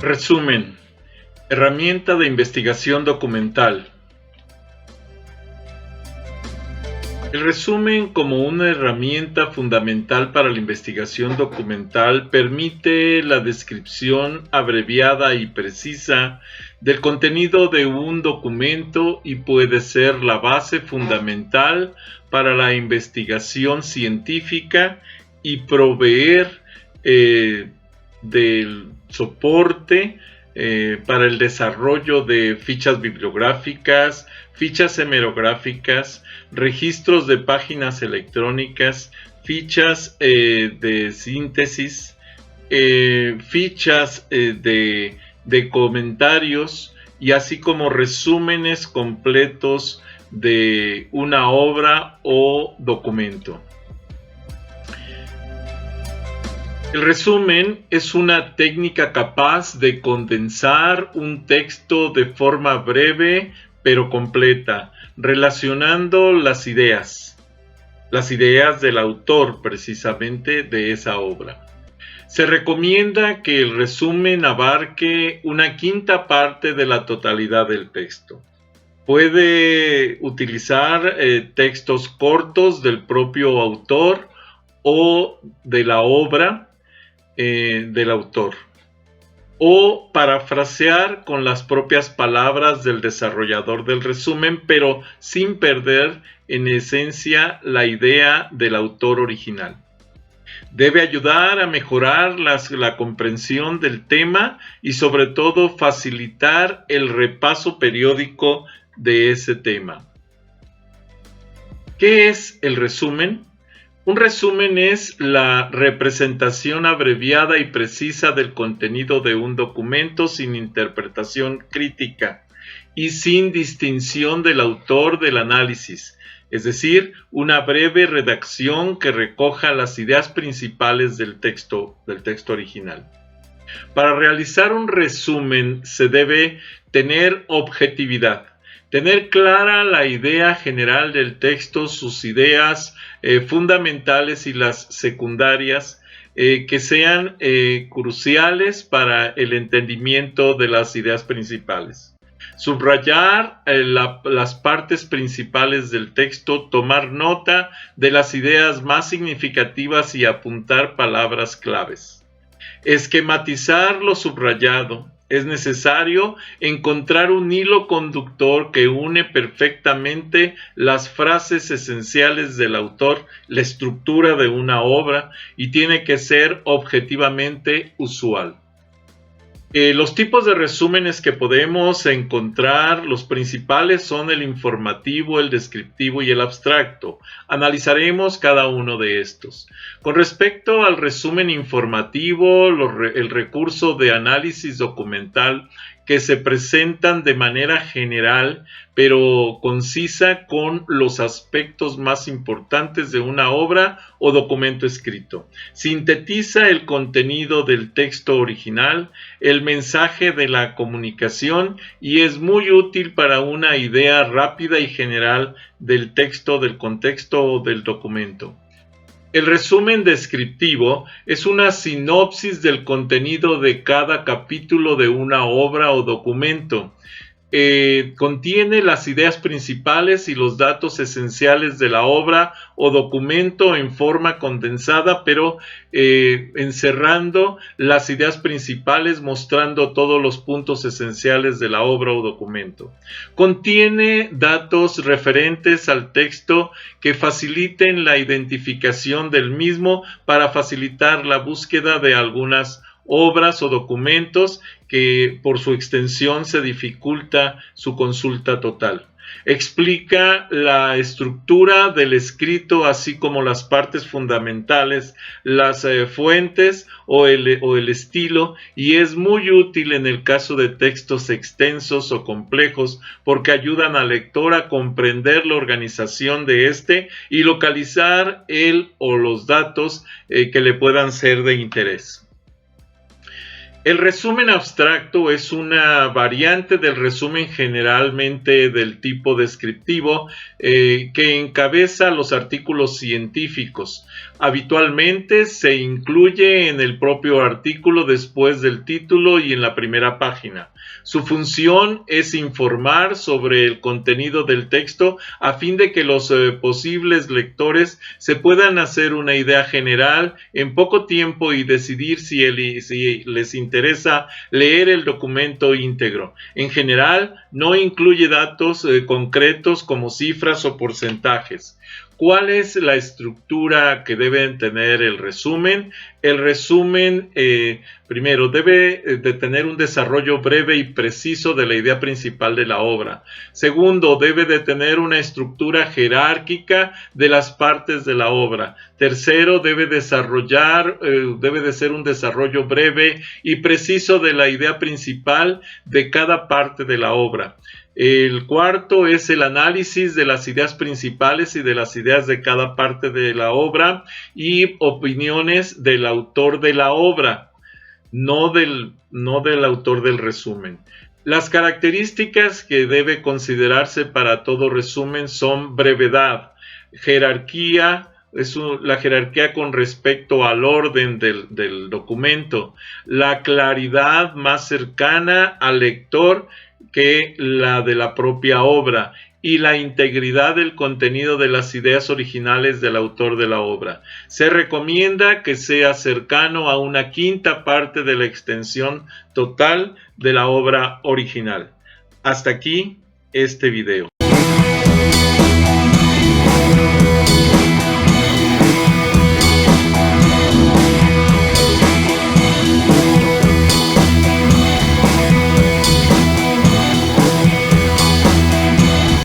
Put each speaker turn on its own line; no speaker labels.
Resumen. Herramienta de investigación documental. El resumen, como una herramienta fundamental para la investigación documental, permite la descripción abreviada y precisa del contenido de un documento y puede ser la base fundamental para la investigación científica y proveer del soporte para el desarrollo de fichas bibliográficas, fichas hemerográficas, registros de páginas electrónicas, fichas de síntesis, fichas de comentarios y así como resúmenes completos de una obra o documento. El resumen es una técnica capaz de condensar un texto de forma breve pero completa, relacionando las ideas del autor precisamente de esa obra. Se recomienda que el resumen abarque una quinta parte de la totalidad del texto. Puede utilizar textos cortos del propio autor o de la obra del autor, o parafrasear con las propias palabras del desarrollador del resumen, pero sin perder en esencia la idea del autor original. Debe ayudar a mejorar la comprensión del tema y sobre todo facilitar el repaso periódico de ese tema. ¿Qué es el resumen? Un resumen es la representación abreviada y precisa del contenido de un documento sin interpretación crítica y sin distinción del autor del análisis, es decir, una breve redacción que recoja las ideas principales del texto original. Para realizar un resumen se debe tener objetividad, tener clara la idea general del texto, sus ideas fundamentales y las secundarias que sean cruciales para el entendimiento de las ideas principales. Subrayar las partes principales del texto, tomar nota de las ideas más significativas y apuntar palabras claves. Esquematizar lo subrayado. Es necesario encontrar un hilo conductor que une perfectamente las frases esenciales del autor, la estructura de una obra, y tiene que ser objetivamente usual. Los tipos de resúmenes que podemos encontrar, los principales son el informativo, el descriptivo y el abstracto. Analizaremos cada uno de estos. Con respecto al resumen informativo, el recurso de análisis documental que se presentan de manera general pero concisa con los aspectos más importantes de una obra o documento escrito. Sintetiza el contenido del texto original, el mensaje de la comunicación y es muy útil para una idea rápida y general del texto, del contexto o del documento. El resumen descriptivo es una sinopsis del contenido de cada capítulo de una obra o documento. Contiene las ideas principales y los datos esenciales de la obra o documento en forma condensada, pero encerrando las ideas principales, mostrando todos los puntos esenciales de la obra o documento. Contiene datos referentes al texto que faciliten la identificación del mismo para facilitar la búsqueda de algunas obras o documentos que por su extensión se dificulta su consulta total. Explica la estructura del escrito, así como las partes fundamentales, las fuentes o el estilo, y es muy útil en el caso de textos extensos o complejos porque ayudan al lector a comprender la organización de este y localizar el o los datos que le puedan ser de interés. El resumen abstracto es una variante del resumen generalmente del tipo descriptivo que encabeza los artículos científicos. Habitualmente se incluye en el propio artículo después del título y en la primera página. Su función es informar sobre el contenido del texto a fin de que los posibles lectores se puedan hacer una idea general en poco tiempo y decidir si les interesa leer el documento íntegro. En general, no incluye datos concretos como cifras o porcentajes. ¿Cuál es la estructura que deben tener el resumen? El resumen, primero, debe de tener un desarrollo breve y preciso de la idea principal de la obra. Segundo, debe de tener una estructura jerárquica de las partes de la obra. Tercero, debe de ser un desarrollo breve y preciso de la idea principal de cada parte de la obra. El cuarto es el análisis de las ideas principales y de las ideas de cada parte de la obra y opiniones del autor de la obra, no del autor del resumen. Las características que debe considerarse para todo resumen son brevedad, jerarquía, la jerarquía con respecto al orden del documento, la claridad más cercana al lector que la de la propia obra y la integridad del contenido de las ideas originales del autor de la obra. Se recomienda que sea cercano a una quinta parte de la extensión total de la obra original. Hasta aquí este video.